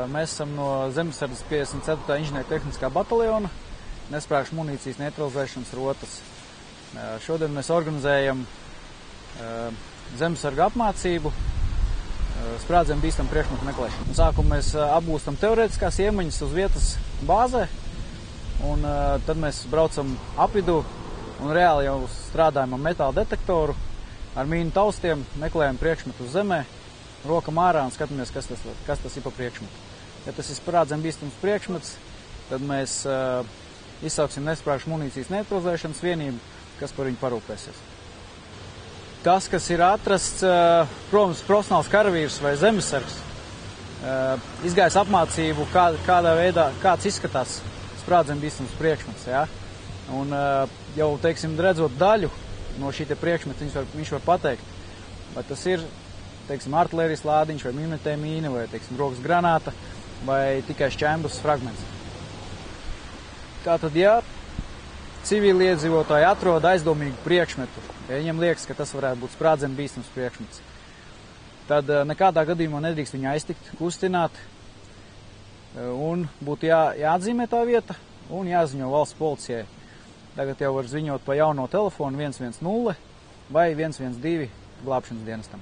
Mēs esam no Zemesardzes 54. inženiertehniskā bataljona nesprāgšu munīcijas neutralizēšanas rotas. Šodien mēs organizējam zemesarga apmācību sprādzienu bīstamu priekšmetu meklēšanu. Sākumā mēs apgūstam teorētiskās iemaņas uz vietas bāzē, un tad mēs braucam apvidū un reāli jau strādājam ar metāla detektoru, ar mīnu taustiem, meklējam priekšmetu uz zemē, rokam ārā un skatāmies, kas tas ir pa priekšmetu. Ja tas ir sprādzienu bīstams priekšmets, tad mēs izsauksim nesprāgšu munīcijas neutralizēšanas vienību, kas par viņu parūpēsies. Tas, kas ir atrasts, protams, profesionāls karavīrs vai zemesargs, izgājis apmācību, kādā veidā, kāds izskatās sprādzienu bīstams priekšmets. Ja? Un jau, teiksim, redzot daļu no šī priekšmeta, viņš var pateikt, vai tas ir, teiksim, artilērijas lādiņš, vai minetē mīna, vai, teiksim, rokas granāta, vai tikai šķembas fragments. Tātad, ja civiliedzīvotāji atrod aizdomīgu priekšmetu, ja viņiem liekas, ka tas varētu būt sprādzienu bīstams priekšmets, tad nekādā gadījumā nedrīkst viņu aiztikt, kustināt, un būtu jāatzīmē tā vieta un jāziņo valsts policijai. Tagad jau var ziņot pa jauno telefonu 110 vai 112 glābšanas dienestam.